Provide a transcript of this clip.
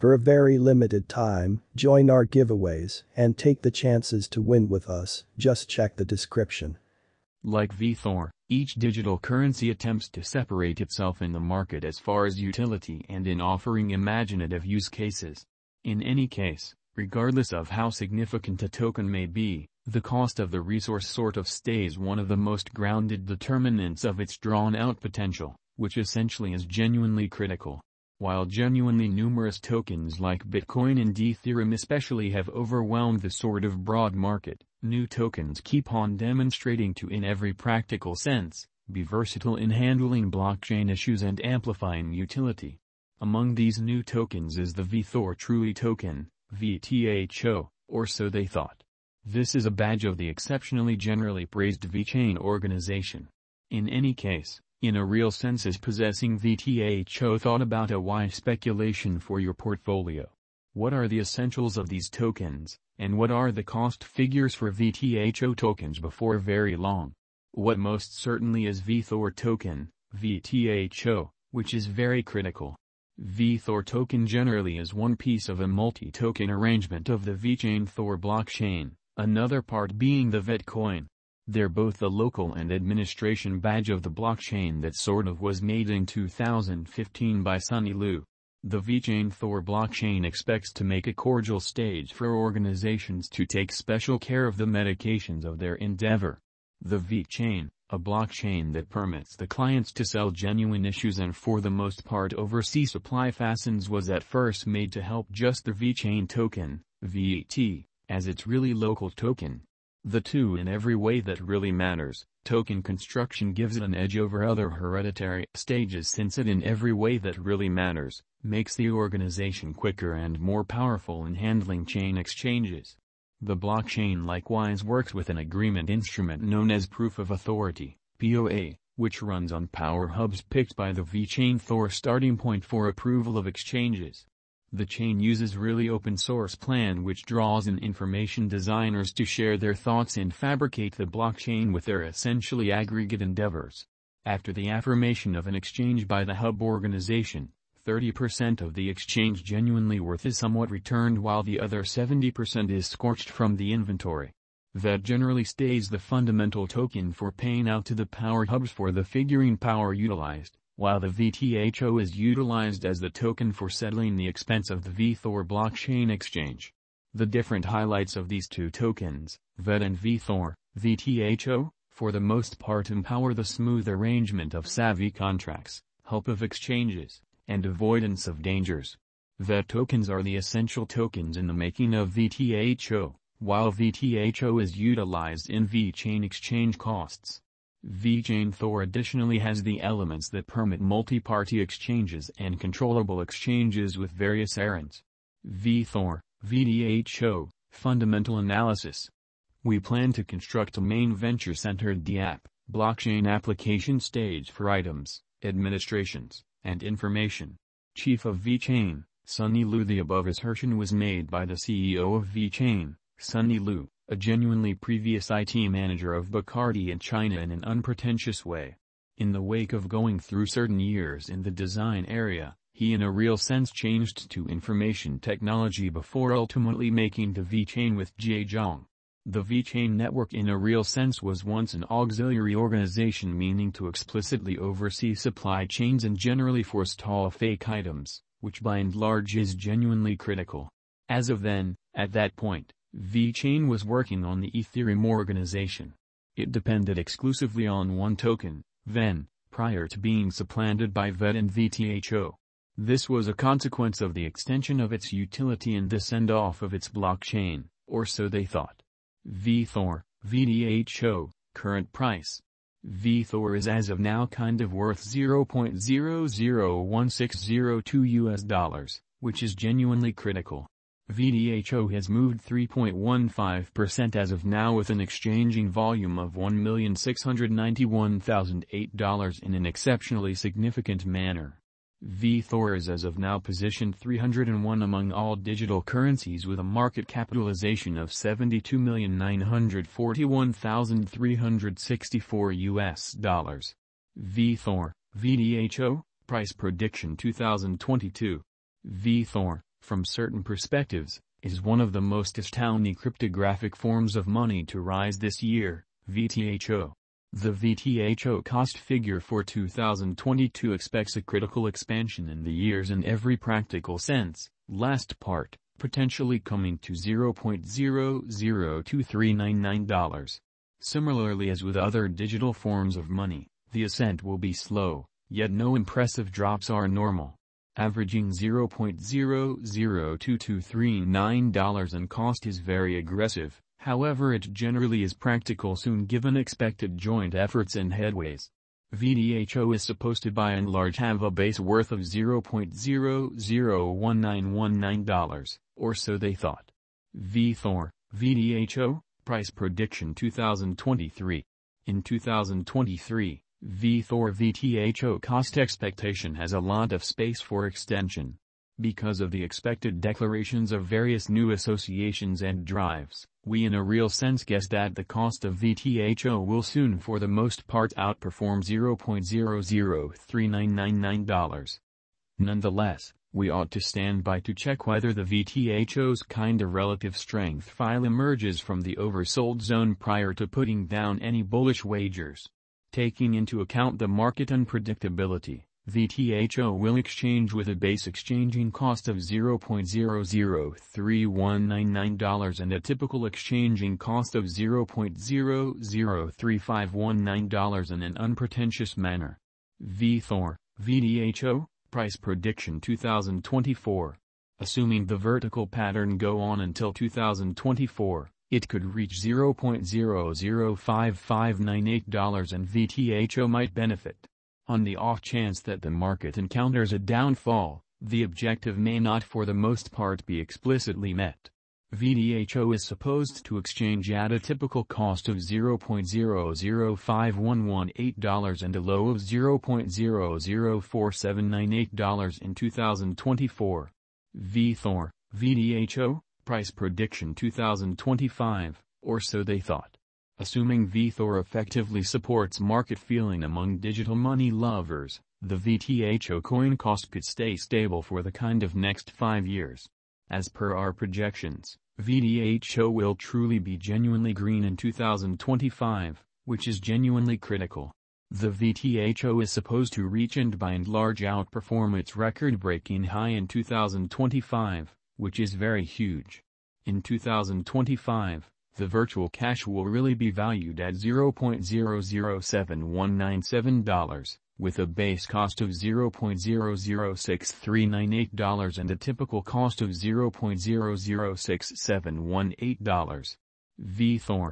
For a very limited time, join our giveaways and take the chances to win with us. Just check the description. Like Vthor, each digital currency attempts to separate itself in the market as far as utility and in offering imaginative use cases. In any case, regardless of how significant a token may be, the cost of the resource sort of stays one of the most grounded determinants of its drawn-out potential, which essentially is genuinely critical. While genuinely numerous tokens like Bitcoin and Ethereum especially have overwhelmed the sort of broad market, new tokens keep on demonstrating to in every practical sense, be versatile in handling blockchain issues and amplifying utility. Among these new tokens is the Vethor Truly token, Vtho, or so they thought. This is a badge of the exceptionally generally praised vechain organization. In any case, in a real sense is possessing Vtho thought about a wise speculation for your portfolio. What are the essentials of these tokens, and what are the cost figures for Vtho tokens before very long? What most certainly is Vethor token, Vtho, which is very critical. Vethor token generally is one piece of a multi-token arrangement of the vechain Thor blockchain, another part being the Vechain. They're both the local and administration badge of the blockchain that sort of was made in 2015 by Sunny Liu. The vechain Thor blockchain expects to make a cordial stage for organizations to take special care of the medications of their endeavor. The vechain, a blockchain that permits the clients to sell genuine issues and for the most part oversee supply facets, was at first made to help just the vechain token, VT, as its really local token. The two in every way that really matters. Token construction gives it an edge over other hereditary stages since it in every way that really matters, makes the organization quicker and more powerful in handling chain exchanges. The blockchain likewise works with an agreement instrument known as Proof of Authority, POA, which runs on power hubs picked by the vechain Thor starting point for approval of exchanges. The chain uses really open source plan which draws in information designers to share their thoughts and fabricate the blockchain with their essentially aggregate endeavors. After the affirmation of an exchange by the hub organization, 30% of the exchange genuinely worth is somewhat returned while the other 70% is scorched from the inventory. That generally stays the fundamental token for paying out to the power hubs for the figuring power utilized, while the Vtho is utilized as the token for settling the expense of the Vethor blockchain exchange. The different highlights of these two tokens, Vet and Vethor, Vtho, for the most part empower the smooth arrangement of savvy contracts, help of exchanges, and avoidance of dangers. Vet tokens are the essential tokens in the making of Vtho, while Vtho is utilized in vechain exchange costs. Vechain Thor additionally has the elements that permit multi-party exchanges and controllable exchanges with various errands. Vthor, Vtho, Fundamental Analysis. We plan to construct a main venture-centered DApp, blockchain application stage for items, administrations, and information. Chief of Vechain, Sunny Liu. The above assertion was made by the CEO of Vechain, Sunny Liu, a genuinely previous IT manager of Bacardi in China in an unpretentious way. In the wake of going through certain years in the design area, he in a real sense changed to information technology before ultimately making the Vechain with Zhejiang. The Vechain network in a real sense was once an auxiliary organization meaning to explicitly oversee supply chains and generally forestall fake items, which by and large is genuinely critical. As of then, at that point, Vechain was working on the Ethereum organization. It depended exclusively on one token, VEN, prior to being supplanted by VET and Vtho. This was a consequence of the extension of its utility and the send-off of its blockchain, or so they thought. Vthor, Vtho, current price. Vthor is as of now kind of worth $0.001602 which is genuinely critical. Vtho has moved 3.15% as of now with an exchanging volume of $1,691,008 in an exceptionally significant manner. Vthor is as of now positioned 301 among all digital currencies with a market capitalization of $72,941,364. Vthor, Vtho, price prediction 2022. Vthor, from certain perspectives, is one of the most astounding cryptographic forms of money to rise this year, Vtho. The Vtho cost figure for 2022 expects a critical expansion in the years in every practical sense, last part, potentially coming to $0.002399. Similarly as with other digital forms of money, the ascent will be slow, yet no impressive drops are normal. Averaging $0.002239 in cost is very aggressive, however it generally is practical soon given expected joint efforts and headways. Vtho is supposed to by and large have a base worth of $0.001919, or so they thought. Vethor, Vtho, price prediction 2023. In 2023, Vtho cost expectation has a lot of space for extension. Because of the expected declarations of various new associations and drives, we in a real sense guess that the cost of Vtho will soon for the most part outperform $0.003999. Nonetheless, we ought to stand by to check whether the Vtho's kind of relative strength file emerges from the oversold zone prior to putting down any bullish wagers. Taking into account the market unpredictability, Vtho will exchange with a base exchanging cost of $0.003199 and a typical exchanging cost of $0.003519 in an unpretentious manner. Vthor, Vtho, price prediction 2024. Assuming the vertical pattern go on until 2024, it could reach $0.005598 and Vtho might benefit. On the off chance that the market encounters a downfall, the objective may not for the most part be explicitly met. Vtho is supposed to exchange at a typical cost of $0.005118 and a low of $0.004798 in 2024. Vthor, Vtho, price prediction 2025, or so they thought. Assuming Vethor effectively supports market feeling among digital money lovers, the Vtho coin cost could stay stable for the kind of next 5 years. As per our projections, Vtho will truly be genuinely green in 2025, which is genuinely critical. The Vtho is supposed to reach and by and large outperform its record-breaking high in 2025, which is very huge. In 2025, the virtual cash will really be valued at $0.007197, with a base cost of $0.006398 and a typical cost of $0.006718. Vthor,